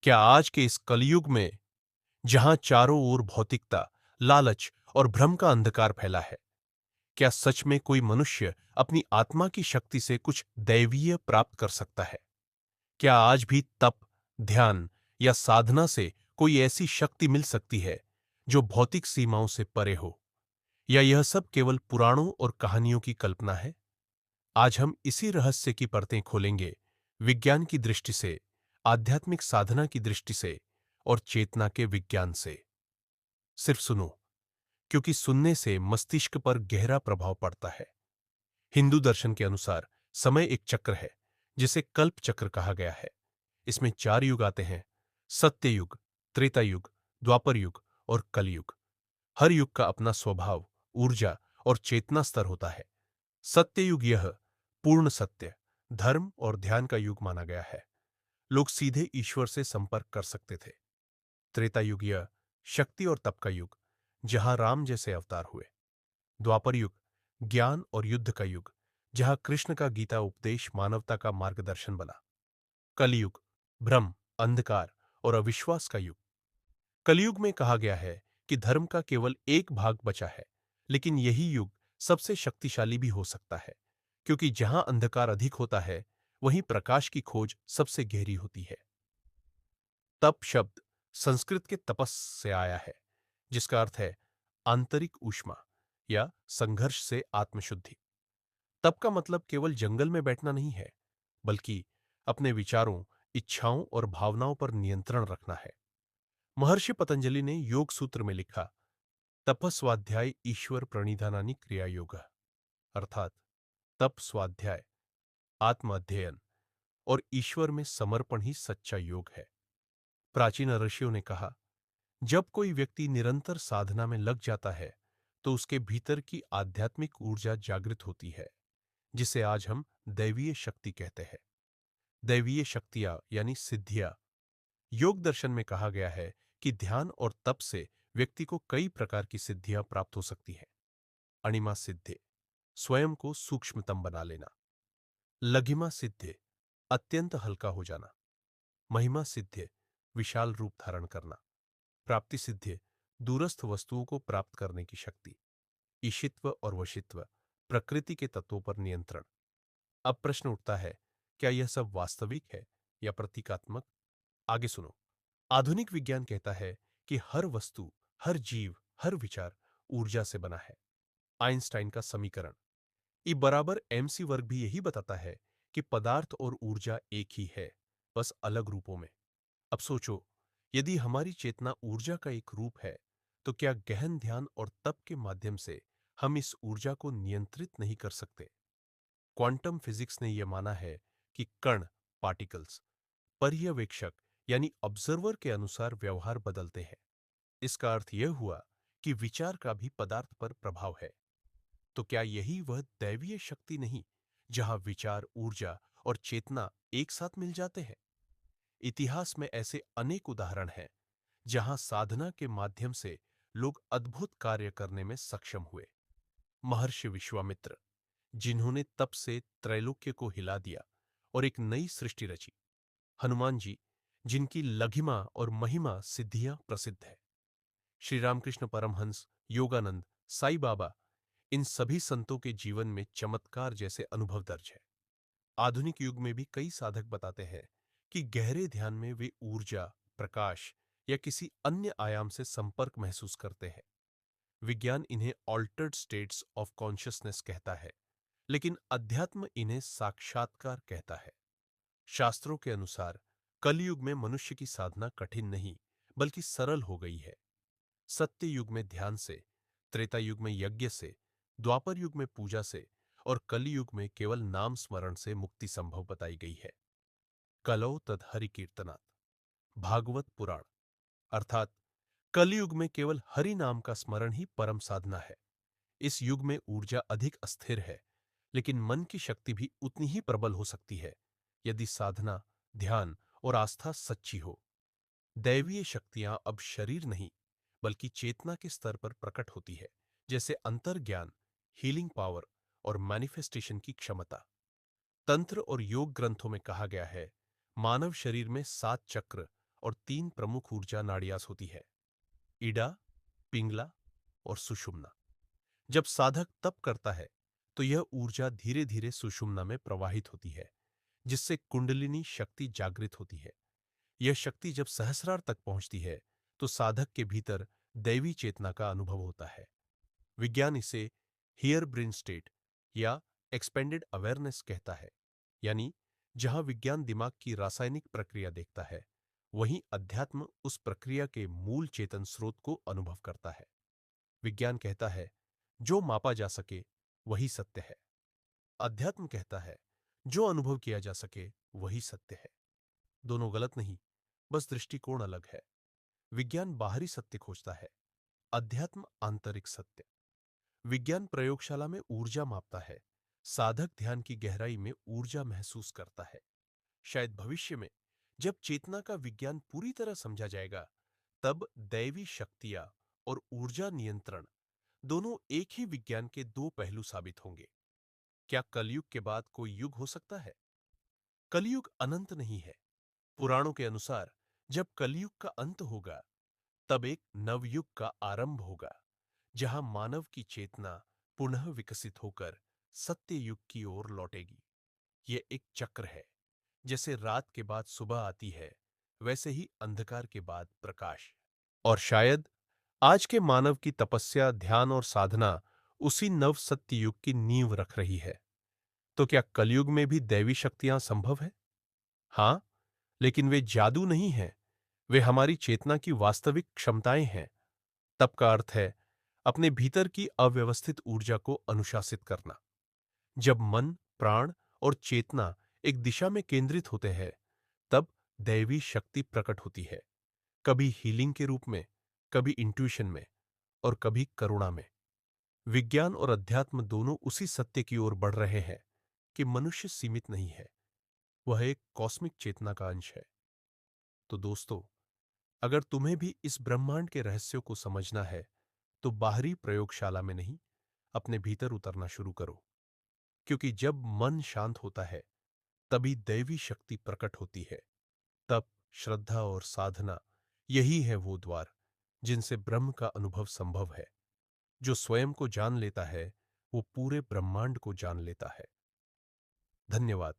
क्या आज के इस कलयुग में, जहां चारों ओर भौतिकता, लालच और भ्रम का अंधकार फैला है, क्या सच में कोई मनुष्य अपनी आत्मा की शक्ति से कुछ दैवीय प्राप्त कर सकता है? क्या आज भी तप, ध्यान या साधना से कोई ऐसी शक्ति मिल सकती है जो भौतिक सीमाओं से परे हो? या यह सब केवल पुराणों और कहानियों की कल्पना है? आज हम इसी रहस्य की परतें खोलेंगे, विज्ञान की दृष्टि से, आध्यात्मिक साधना की दृष्टि से और चेतना के विज्ञान से। सिर्फ सुनो, क्योंकि सुनने से मस्तिष्क पर गहरा प्रभाव पड़ता है। हिंदू दर्शन के अनुसार समय एक चक्र है, जिसे कल्प चक्र कहा गया है। इसमें 4 युग आते हैं: सत्य युग, त्रेता युग, द्वापर युग और कलयुग। हर युग का अपना स्वभाव, ऊर्जा और चेतना स्तर होता है। सत्य युग यह पूर्ण सत्य, धर्म और ध्यान का युग माना गया है। लोग सीधे ईश्वर से संपर्क कर सकते थे। त्रेता युग यह शक्ति और तप का युग, जहां राम जैसे अवतार हुए। द्वापर युग ज्ञान और युद्ध का युग, जहां कृष्ण का गीता उपदेश मानवता का मार्गदर्शन बना। कलयुग भ्रम, अंधकार और अविश्वास का युग। कलयुग में कहा गया है कि धर्म का केवल एक भाग बचा है, लेकिन यही युग सबसे शक्तिशाली भी हो सकता है, क्योंकि जहां अंधकार अधिक होता है, वहीं प्रकाश की खोज सबसे गहरी होती है। तप शब्द संस्कृत के तपस से आया है, जिसका अर्थ है आंतरिक ऊष्मा या संघर्ष से आत्मशुद्धि। तप का मतलब केवल जंगल में बैठना नहीं है, बल्कि अपने विचारों, इच्छाओं और भावनाओं पर नियंत्रण रखना है। महर्षि पतंजलि ने योग सूत्र में लिखा, तपस्वाध्याय ईश्वर प्रणिधानानि क्रिया योग, अर्थात तप, स्वाध्याय, आत्म अध्ययन और ईश्वर में समर्पण ही सच्चा योग है। प्राचीन ऋषियों ने कहा, जब कोई व्यक्ति निरंतर साधना में लग जाता है, तो उसके भीतर की आध्यात्मिक ऊर्जा जागृत होती है, जिसे आज हम दैवीय शक्ति कहते हैं। दैवीय शक्तियां यानी सिद्धियां। योग दर्शन में कहा गया है कि ध्यान और तप से व्यक्ति को कई प्रकार की सिद्धियां प्राप्त हो सकती हैं। अणिमा सिद्धि, स्वयं को सूक्ष्मतम बना लेना। लघिमा सिद्धि, अत्यंत हल्का हो जाना। महिमा सिद्धि, विशाल रूप धारण करना। प्राप्ति सिद्धि, दूरस्थ वस्तुओं को प्राप्त करने की शक्ति। ईशित्व और वशित्व, प्रकृति के तत्वों पर नियंत्रण। अब प्रश्न उठता है, क्या यह सब वास्तविक है या प्रतीकात्मक? आगे सुनो। आधुनिक विज्ञान कहता है कि हर वस्तु, हर जीव, हर विचार ऊर्जा से बना है। आइंस्टाइन का समीकरण ई बराबर mc वर्ग भी यही बताता है कि पदार्थ और ऊर्जा एक ही है, बस अलग रूपों में। अब सोचो, यदि हमारी चेतना ऊर्जा का एक रूप है, तो क्या गहन ध्यान और तप के माध्यम से हम इस ऊर्जा को नियंत्रित नहीं कर सकते? क्वांटम फिजिक्स ने यह माना है कि कण, पार्टिकल्स, पर्यवेक्षक यानी ऑब्जर्वर के अनुसार व्यवहार बदलते हैं। इसका अर्थ यह हुआ कि विचार का भी पदार्थ पर प्रभाव है। तो क्या यही वह दैवीय शक्ति नहीं, जहां विचार, ऊर्जा और चेतना एक साथ मिल जाते हैं? इतिहास में ऐसे अनेक उदाहरण हैं, जहां साधना के माध्यम से लोग अद्भुत कार्य करने में सक्षम हुए। महर्षि विश्वामित्र, जिन्होंने तप से त्रैलोक्य को हिला दिया और एक नई सृष्टि रची। हनुमान जी, जिनकी लघिमा और महिमा सिद्धियां प्रसिद्ध है। श्री रामकृष्ण परमहंस, योगानंद, साईं बाबा, इन सभी संतों के जीवन में चमत्कार जैसे अनुभव दर्ज है। आधुनिक युग में भी कई साधक बताते हैं कि गहरे ध्यान में वे ऊर्जा, प्रकाश या किसी अन्य आयाम से संपर्क महसूस करते हैं। विज्ञान इन्हें ऑल्टर्ड स्टेट्स ऑफ कॉन्शियसनेस कहता है, लेकिन अध्यात्म इन्हें साक्षात्कार कहता है। शास्त्रों के अनुसार कलयुग में मनुष्य की साधना कठिन नहीं, बल्कि सरल हो गई है। सत्य युग में ध्यान से, त्रेता युग में यज्ञ से, द्वापर युग में पूजा से और कलयुग में केवल नाम स्मरण से मुक्ति संभव बताई गई है। कलौ तद हरि कीर्तनात्, भागवत पुराण, अर्थात कलयुग में केवल हरि नाम का स्मरण ही परम साधना है। इस युग में ऊर्जा अधिक अस्थिर है, लेकिन मन की शक्ति भी उतनी ही प्रबल हो सकती है, यदि साधना, ध्यान और आस्था सच्ची हो। दैवीय शक्तियां अब शरीर नहीं, बल्कि चेतना के स्तर पर प्रकट होती है, जैसे अंतर्ज्ञान, हीलिंग पावर और मैनिफेस्टेशन की क्षमता। तंत्र और योग ग्रंथों में कहा गया है, मानव शरीर में 7 चक्र और तीन प्रमुख ऊर्जा नाड़ियास होती है: इडा, पिंगला और सुषुम्ना। जब साधक तप करता है तो यह ऊर्जा धीरे धीरे सुषुम्ना में प्रवाहित होती है, जिससे कुंडलिनी शक्ति जागृत होती है। यह शक्ति जब सहस्रार तक पहुंचती है तो साधक के भीतर दैवी चेतना का अनुभव होता है। विज्ञान इसे हियर ब्रेन स्टेट या एक्सपेंडेड अवेयरनेस कहता है। यानी जहां विज्ञान दिमाग की रासायनिक प्रक्रिया देखता है, वहीं अध्यात्म उस प्रक्रिया के मूल चेतन स्रोत को अनुभव करता है। विज्ञान कहता है जो मापा जा सके वही सत्य है। अध्यात्म कहता है जो अनुभव किया जा सके वही सत्य है। दोनों गलत नहीं, बस दृष्टिकोण अलग है। विज्ञान बाहरी सत्य खोजता है, अध्यात्म आंतरिक सत्य। विज्ञान प्रयोगशाला में ऊर्जा मापता है, साधक ध्यान की गहराई में ऊर्जा महसूस करता है। शायद भविष्य में जब चेतना का विज्ञान पूरी तरह समझा जाएगा, तब दैवी शक्तियां और ऊर्जा नियंत्रण दोनों एक ही विज्ञान के दो पहलू साबित होंगे। क्या कलयुग के बाद कोई युग हो सकता है? कलयुग अनंत नहीं है। पुराणों के अनुसार जब कलयुग का अंत होगा, तब एक नवयुग का आरंभ होगा, जहां मानव की चेतना पुनः विकसित होकर सत्य युग की ओर लौटेगी। यह एक चक्र है। जैसे रात के बाद सुबह आती है, वैसे ही अंधकार के बाद प्रकाश। और शायद आज के मानव की तपस्या, ध्यान और साधना उसी नव सत्य युग की नींव रख रही है। तो क्या कलयुग में भी दैवी शक्तियां संभव है? हां, लेकिन वे जादू नहीं हैं। वे हमारी चेतना की वास्तविक क्षमताएं हैं। तप का अर्थ है अपने भीतर की अव्यवस्थित ऊर्जा को अनुशासित करना। जब मन, प्राण और चेतना एक दिशा में केंद्रित होते हैं, तब दैवी शक्ति प्रकट होती है। कभी हीलिंग के रूप में, कभी इंट्यूशन में और कभी करुणा में। विज्ञान और अध्यात्म दोनों उसी सत्य की ओर बढ़ रहे हैं कि मनुष्य सीमित नहीं है, वह एक कॉस्मिक चेतना का अंश है। तो दोस्तों, अगर तुम्हें भी इस ब्रह्मांड के रहस्यों को समझना है, तो बाहरी प्रयोगशाला में नहीं, अपने भीतर उतरना शुरू करो। क्योंकि जब मन शांत होता है, तभी दैवी शक्ति प्रकट होती है। तप, श्रद्धा और साधना, यही है वो द्वार जिनसे ब्रह्म का अनुभव संभव है। जो स्वयं को जान लेता है, वो पूरे ब्रह्मांड को जान लेता है। धन्यवाद।